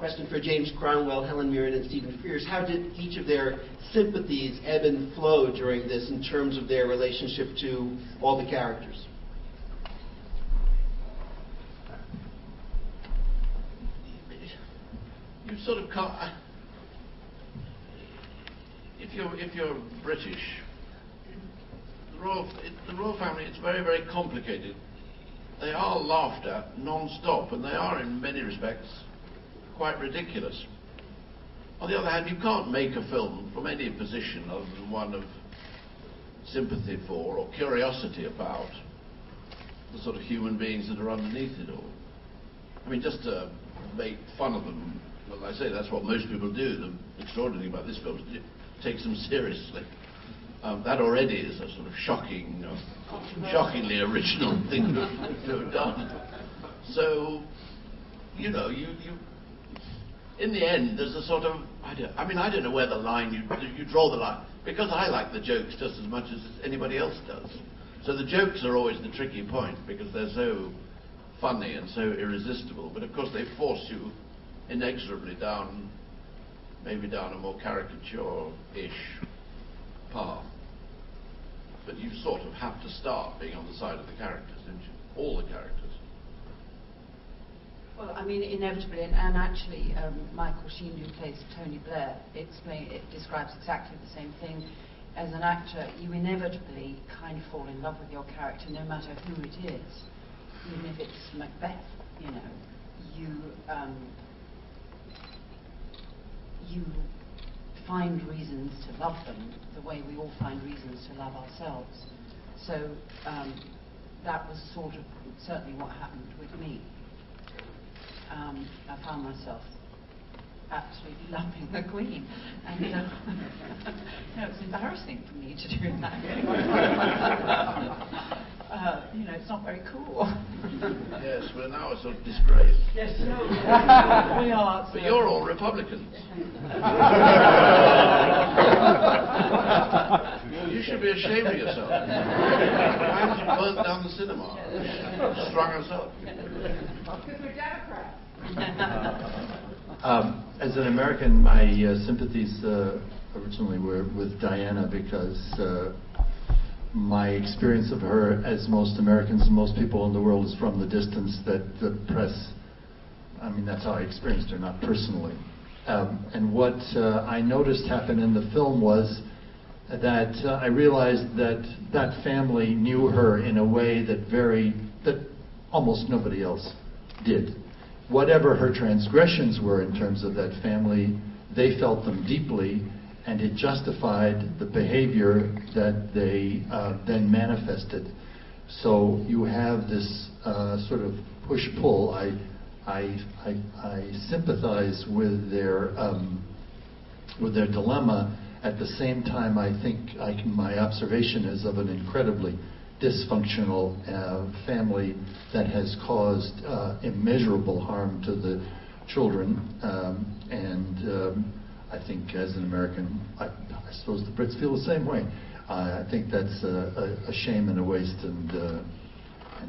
Question for James Cromwell, Helen Mirren, and Stephen Frears. How did each of their sympathies ebb and flow during this in terms of their relationship to all the characters? You sort of can't... If you're British, the royal family, it's very, very complicated. They are laughed at non-stop, and they are, in many respects, quite ridiculous. On the other hand, you can't make a film from any position other than one of sympathy for or curiosity about the sort of human beings that are underneath it all. I mean, just to make fun of them, well, I say that's what most people do. The extraordinary thing about this film is it takes them seriously. That already is a sort of shocking, shockingly original thing to have done. So, you know, you in the end, there's a sort of, I don't know where the line, you draw the line, because I like the jokes just as much as anybody else does. So the jokes are always the tricky point, because they're so funny and so irresistible, but of course they force you inexorably down, maybe down a more caricature-ish path. But you sort of have to start being on the side of the characters, don't you? All the characters. Well, I mean, inevitably, and actually, Michael Sheen, who plays Tony Blair, it describes exactly the same thing. As an actor, you inevitably kind of fall in love with your character, no matter who it is. Even if it's Macbeth, you know, you find reasons to love them the way we all find reasons to love ourselves. So that was sort of certainly what happened with me. I found myself absolutely loving the Queen, and you know, it's embarrassing for me to do that. You know, it's not very cool. Yes, we're now a sort of disgrace. Yes, we are. But you're all Republicans. You should be ashamed of yourself. Why haven't you burnt down the cinema? Strung us up. Because we're Democrats. As an American, my sympathies originally were with Diana, because my experience of her, as most Americans and most people in the world, is from the distance that the press, I mean, that's how I experienced her, not personally. And what I noticed happen in the film was that I realized that that family knew her in a way that almost nobody else did. Whatever her transgressions were in terms of that family, they felt them deeply, and it justified the behavior that they then manifested. So you have this sort of push-pull. I sympathize with their dilemma. At the same time, I think my observation is of an incredibly dysfunctional family that has caused immeasurable harm to the children, and I think as an American, I suppose the Brits feel the same way. I think that's a shame and a waste, and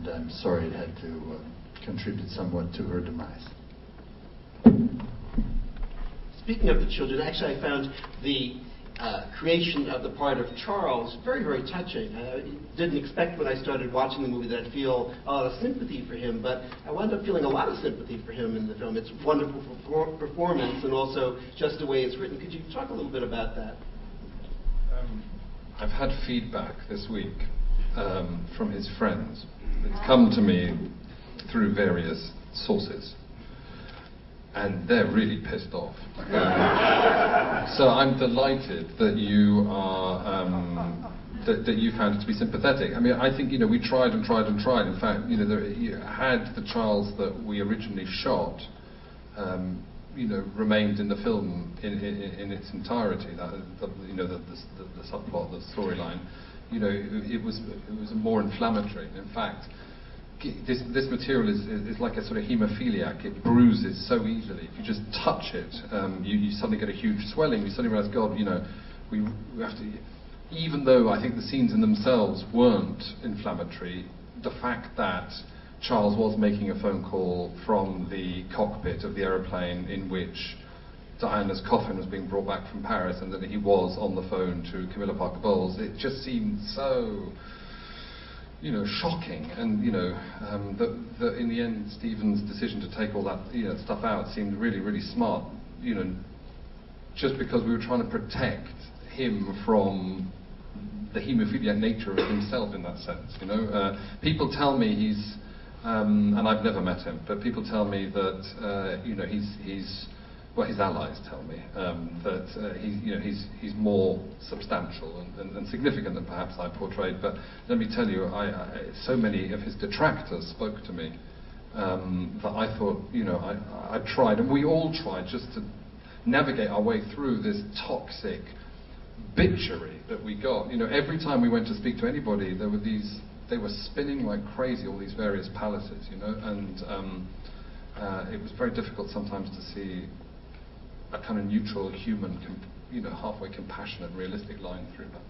I'm sorry it had to contribute somewhat to her demise. Speaking of the children, actually I found the creation of the part of Charles very, very touching. I didn't expect when I started watching the movie that I'd feel a lot of sympathy for him, but I wound up feeling a lot of sympathy for him in the film. It's a wonderful performance, and also just the way it's written. Could you talk a little bit about that? I've had feedback this week from his friends. It's come to me through various sources, and they're really pissed off. So I'm delighted that you are that you found it to be sympathetic. I mean, I think, you know, we tried and tried and tried. In fact, you know, had the Charles that we originally shot, you know, remained in the film in its entirety, you know, the subplot, the storyline, you know, it was more inflammatory. In fact, this material is like a sort of haemophiliac. It bruises so easily. If you just touch it, you suddenly get a huge swelling. You suddenly realize, God, you know, we have to. Even though I think the scenes in themselves weren't inflammatory, the fact that Charles was making a phone call from the cockpit of the aeroplane in which Diana's coffin was being brought back from Paris, and that he was on the phone to Camilla Parker Bowles. It just seemed so, shocking, and that in the end Stephen's decision to take all that stuff out seemed really, really smart. Just because we were trying to protect him from the haemophiliac nature of himself in that sense. People tell me he's, and I've never met him, but people tell me that his allies tell me that he's more substantial and significant than perhaps I portrayed. But let me tell you, so many of his detractors spoke to me that I thought, I tried, and we all tried, just to navigate our way through this toxic bitchery that we got. Every time we went to speak to anybody, they were spinning like crazy, all these various palaces, and it was very difficult sometimes to see a kind of neutral, human, halfway compassionate, realistic line through that.